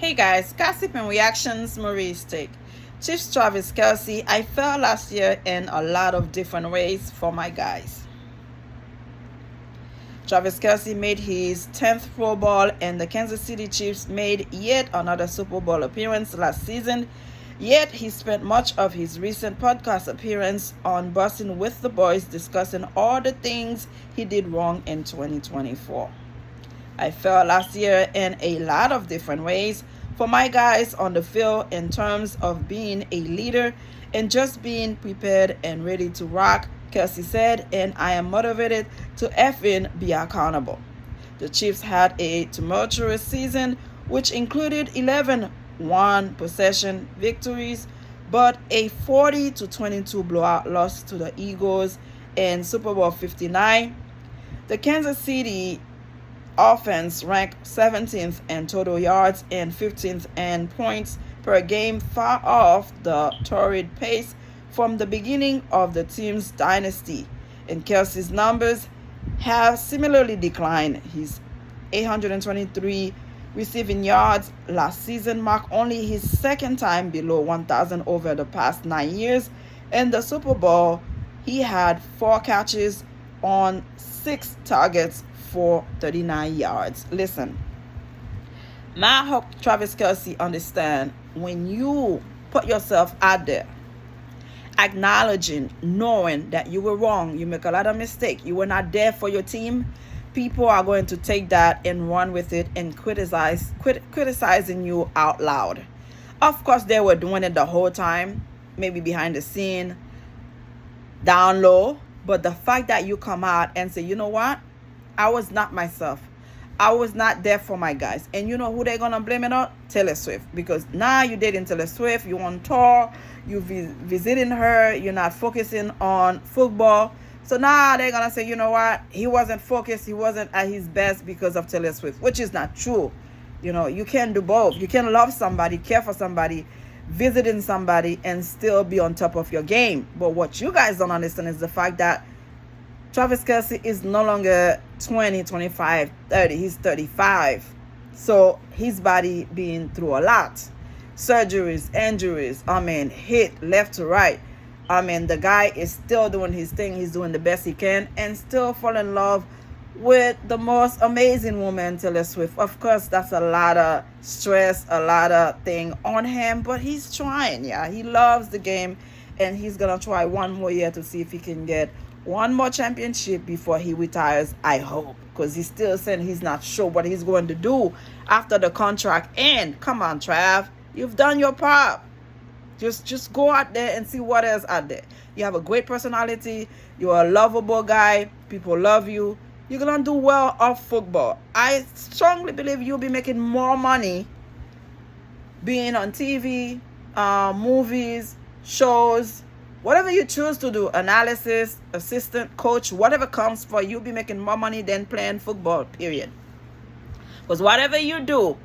Hey guys, gossip and reactions, Marie's take. Chiefs Travis Kelce, I fell last year in a lot of different ways for my guys. Travis Kelce made his 10th Pro Bowl, and the Kansas City Chiefs made yet another Super Bowl appearance last season. Yet he spent much of his recent podcast appearance on Bussin' with the Boys discussing all the things he did wrong in 2024. I fell last year in a lot of different ways for my guys on the field in terms of being a leader and just being prepared and ready to rock, Kelce said, and I am motivated to effing be accountable. The Chiefs had a tumultuous season, which included 11 one-possession victories, but a 40-22 blowout loss to the Eagles in Super Bowl 59. The Kansas City offense ranked 17th in total yards and 15th in points per game, far off the torrid pace from the beginning of the team's dynasty. And Kelce's numbers have similarly declined. His 823 receiving yards last season marked only his second time below 1,000 over the past 9 years. In the Super Bowl, he had 4 catches on 6 targets for 39 yards. Listen, I hope Travis Kelce understand when you put yourself out there, acknowledging, knowing that you were wrong, you make a lot of mistakes, you were not there for your team, people are going to take that and run with it and criticizing you out loud. Of course, they were doing it the whole time, maybe behind the scene, down low, but the fact that you come out and say, you know what, I was not myself. I was not there for my guys. And you know who they're going to blame it on? Taylor Swift. Because now you're dating Taylor Swift. You're on tour. You're visiting her. You're not focusing on football. So now they're going to say, you know what? He wasn't focused. He wasn't at his best because of Taylor Swift. Which is not true. You know, you can do both. You can love somebody, care for somebody, visiting somebody, and still be on top of your game. But what you guys don't understand is the fact that Travis Kelce is no longer 20, 25, 30. He's 35. So his body being through a lot. Surgeries, injuries, hit left to right. The guy is still doing his thing. He's doing the best he can and still fall in love with the most amazing woman, Taylor Swift. Of course, that's a lot of stress, a lot of thing on him, but he's trying. Yeah, he loves the game, and he's going to try one more year to see if he can get one more championship before he retires, I hope, because he's still saying he's not sure what he's going to do after the contract ends. Come on, Trav, you've done your part. Just go out there and see what else out there. You have a great personality. You're a lovable guy. People love you. You're going to do well off football. I strongly believe you'll be making more money being on TV, movies, shows, whatever you choose to do, analysis, assistant, coach, whatever comes for, you'll be making more money than playing football, period. Because whatever you do,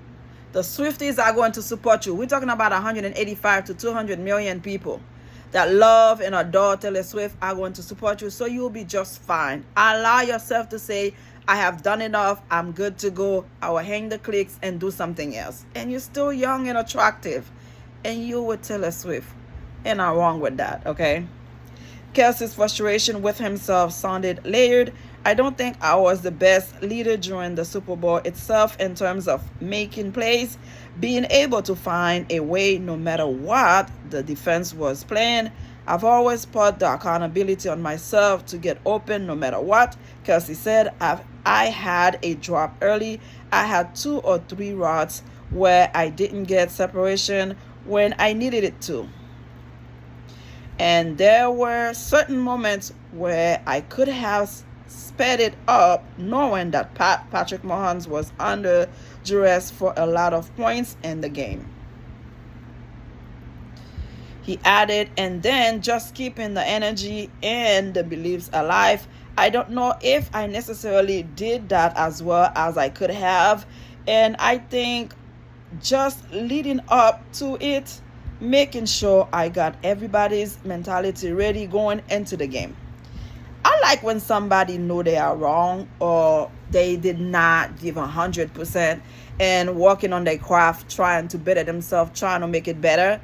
the Swifties are going to support you. We're talking about 185 to 200 million people that love and adore Taylor Swift are going to support you, so you'll be just fine. Allow yourself to say, I have done enough, I'm good to go, I will hang the clicks and do something else. And you're still young and attractive, and you with Taylor Swift. And I'm wrong with that, okay? Kelce's frustration with himself sounded layered. I don't think I was the best leader during the Super Bowl itself in terms of making plays, being able to find a way no matter what the defense was playing. I've always put the accountability on myself to get open no matter what. Kelce said, I had a drop early. I had 2 or 3 routes where I didn't get separation when I needed it to. And there were certain moments where I could have sped it up, knowing that Patrick Mahomes was under duress for a lot of points in the game. He added, and then just keeping the energy and the beliefs alive. I don't know if I necessarily did that as well as I could have. And I think just leading up to it, making sure I got everybody's mentality ready going into the game. I like when somebody know they are wrong or they did not give 100% and working on their craft, trying to better themselves, trying to make it better.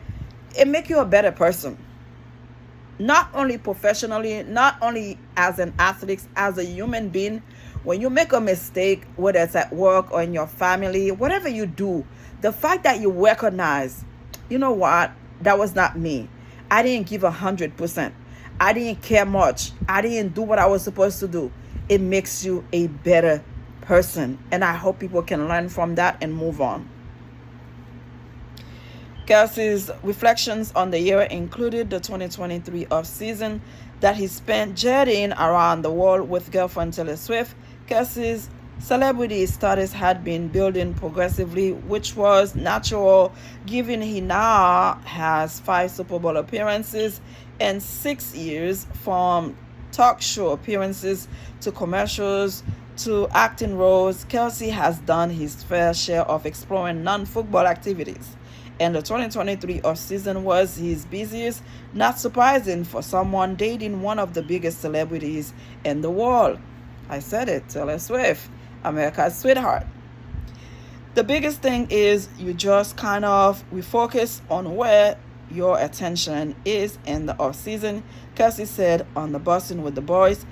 It make you a better person, not only professionally, not only as an athlete, as a human being. When you make a mistake, whether it's at work or in your family, whatever you do, the fact that you recognize, you know what, that was not me. I didn't give 100%. I didn't care much. I didn't do what I was supposed to do. It makes you a better person. And I hope people can learn from that and move on. Kelce's reflections on the year included the 2023 off-season that he spent jetting around the world with girlfriend Taylor Swift. Kelce's celebrity status had been building progressively, which was natural given he now has 5 Super Bowl appearances and 6 years, from talk show appearances to commercials to acting roles. Kelce has done his fair share of exploring non-football activities, and the 2023 off-season was his busiest, not surprising for someone dating one of the biggest celebrities in the world. I said it, Taylor Swift, America's sweetheart. The biggest thing is you just kind of refocus on where your attention is in the off-season. Kelce said on the Bussin' with the Boys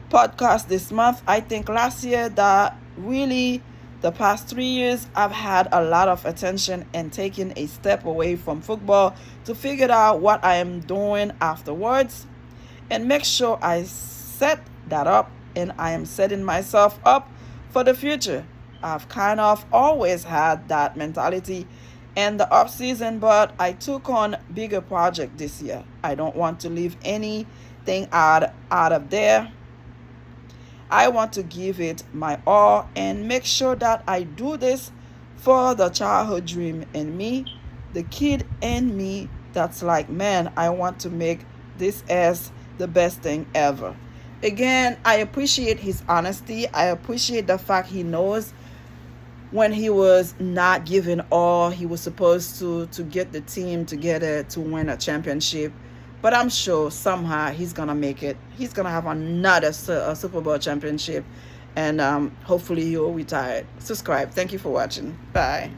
podcast this month, I think last year that really the past 3 years, I've had a lot of attention and taken a step away from football to figure out what I am doing afterwards and make sure I set that up, and I am setting myself up for the future. I've kind of always had that mentality in the off season, but I took on bigger project this year. I don't want to leave anything out of there. I want to give it my all and make sure that I do this for the childhood dream in me, the kid in me that's like, man, I want to make this as the best thing ever. Again, I appreciate his honesty. I appreciate the fact he knows when he was not giving all he was supposed to get the team together to win a championship. But I'm sure somehow he's going to make it. He's going to have another Super Bowl championship. And hopefully he'll retire. Subscribe. Thank you for watching. Bye.